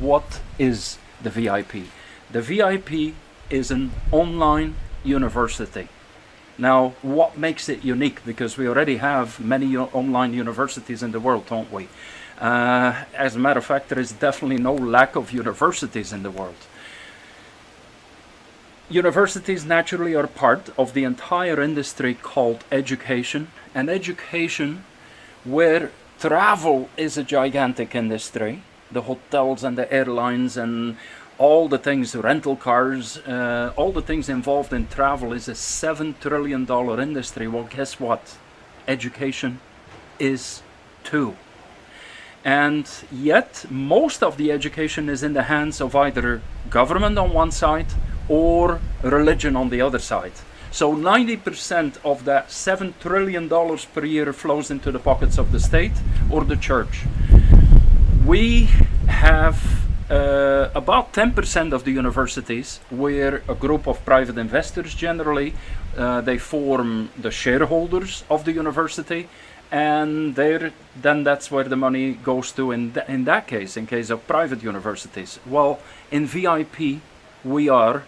what is the VIP? The VIP is an online university. Now, what makes it unique? Because we already have many online universities in the world, don't we? As a matter of fact, there is definitely no lack of universities in the world. Universities naturally are part of the entire industry called education, and education where travel is a gigantic industry. The hotels and the airlines and all the things, rental cars, all the things involved in travel is a $7 trillion industry. Well, guess what? Education is too. And yet, most of the education is in the hands of either government on one side or religion on the other side. So 90% of that $7 trillion per year flows into the pockets of the state or the church. We have about 10% of the universities where a group of private investors generally, they form the shareholders of the university, and then that's where the money goes to in that case, in case of private universities. Well, in VIP, we are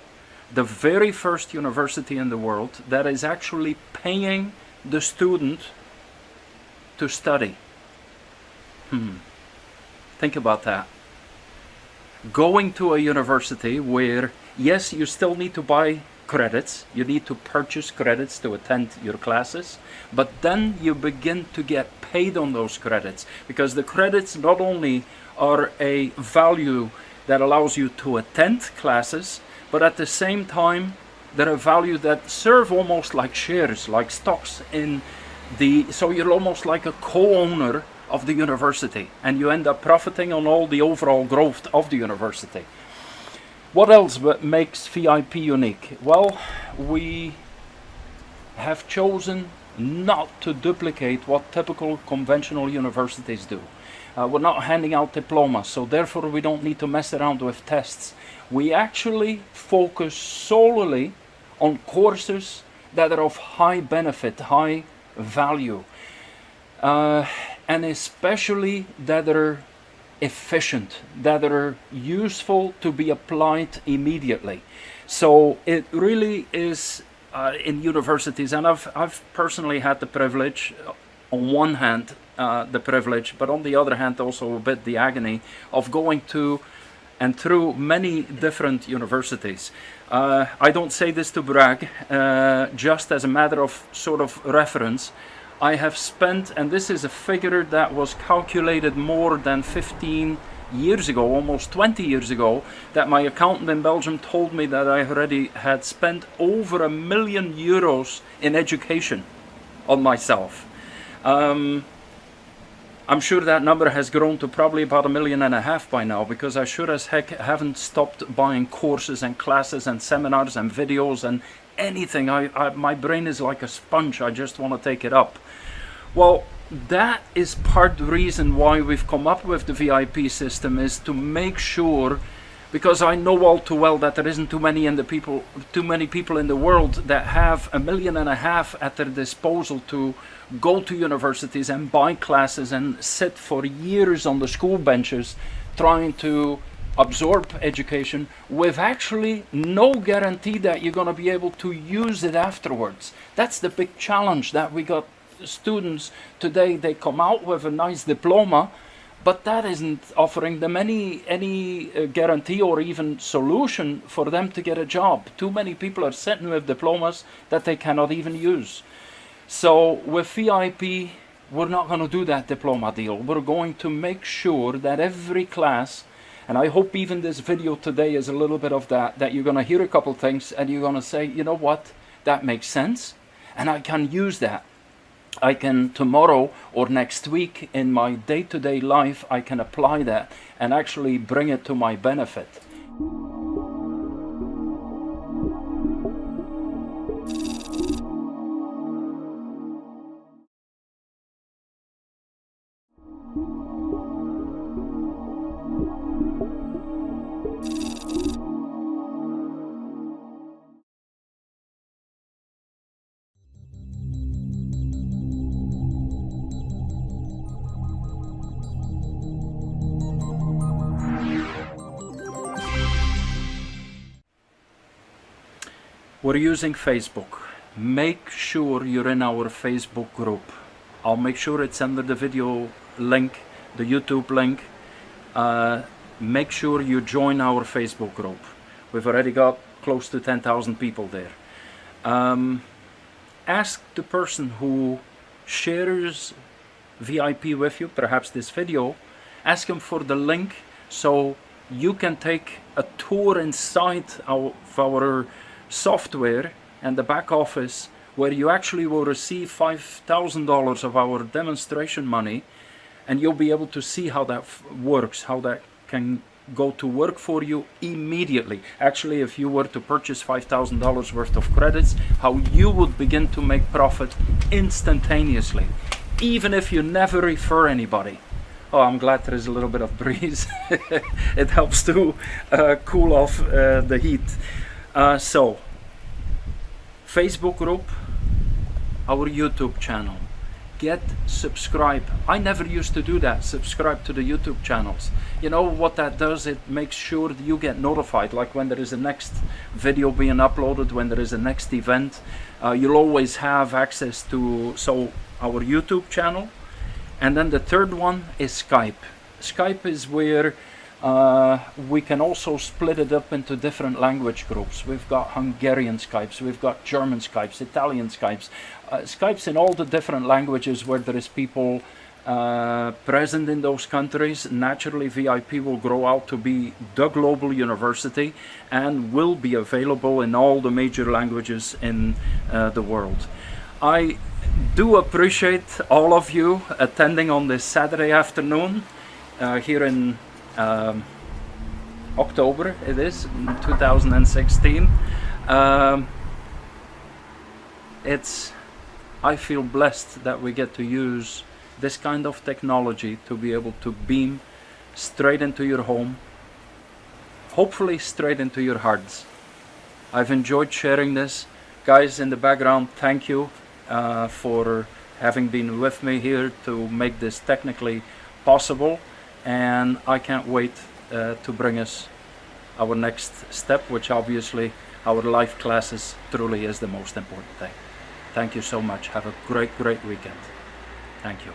the very first university in the world that is actually paying the student to study. Think about that. Going to a university where, yes, you still need to buy credits, you need to purchase credits to attend your classes, but then you begin to get paid on those credits, because the credits not only are a value that allows you to attend classes, but at the same time they're a value that serve almost like shares, like stocks so you're almost like a co-owner of the university, and you end up profiting on all the overall growth of the university. What else makes VIP unique? Well, we have chosen not to duplicate what typical conventional universities do. We're not handing out diplomas, so therefore we don't need to mess around with tests. We actually focus solely on courses that are of high benefit, high value, and especially that are efficient, that are useful to be applied immediately. So it really is in universities, and I've personally had the privilege, on one hand the privilege, but on the other hand also a bit the agony of going to and through many different universities. I don't say this to brag, just as a matter of sort of reference. I have spent, and this is a figure that was calculated more than 15 years ago, almost 20 years ago, that my accountant in Belgium told me that I already had spent over €1 million in education on myself. I'm sure that number has grown to probably about 1.5 million by now, because I sure as heck haven't stopped buying courses and classes and seminars and videos and anything. My brain is like a sponge. I just want to take it up. Well, that is part of the reason why we've come up with the VIP system, is to make sure, because I know all too well that there isn't too many people in the world that have $1.5 million at their disposal to go to universities and buy classes and sit for years on the school benches trying to absorb education with actually no guarantee that you're going to be able to use it afterwards. That's the big challenge that we got. Students today, they come out with a nice diploma, but that isn't offering them any guarantee or even solution for them to get a job. Too many people are sitting with diplomas that they cannot even use. So with VIP, we're not going to do that diploma deal. We're going to make sure that every class, and I hope even this video today is a little bit of that you're going to hear a couple things and you're going to say, you know what, that makes sense, and I can use that. I can tomorrow or next week in my day-to-day life, I can apply that and actually bring it to my benefit. we're using Facebook. Make sure you're in our Facebook group. I'll make sure it's under the video link, the YouTube link. Make sure you join our Facebook group. We've already got close to 10,000 people there. Ask the person who shares VIP with you, perhaps this video, ask him for the link so you can take a tour inside our software and the back office, where you actually will receive $5,000 of our demonstration money, and you'll be able to see how that works, how that can go to work for you immediately. Actually, if you were to purchase $5,000 worth of credits, how you would begin to make profit instantaneously, even if you never refer anybody. Oh, I'm glad there is a little bit of breeze. It helps to cool off the heat. So, Facebook group, our YouTube channel. Get subscribe. I never used to do that, subscribe to the YouTube channels. You know what that does? It makes sure that you get notified, like when there is a next video being uploaded, when there is a next event. You'll always have access to our YouTube channel. And then the third one is Skype. Skype is where we can also split it up into different language groups. We've got Hungarian Skypes, we've got German Skypes, Italian Skypes, Skypes in all the different languages where there is people present in those countries. Naturally, VIP will grow out to be the global university and will be available in all the major languages in the world. I do appreciate all of you attending on this Saturday afternoon here in October, it is, in 2016. I feel blessed that we get to use this kind of technology to be able to beam straight into your home, hopefully straight into your hearts. I've enjoyed sharing this. Guys in the background, thank you for having been with me here to make this technically possible, and I can't wait to bring us our next step, which obviously our live classes truly is the most important thing. Thank you so much. Have a great weekend. Thank you.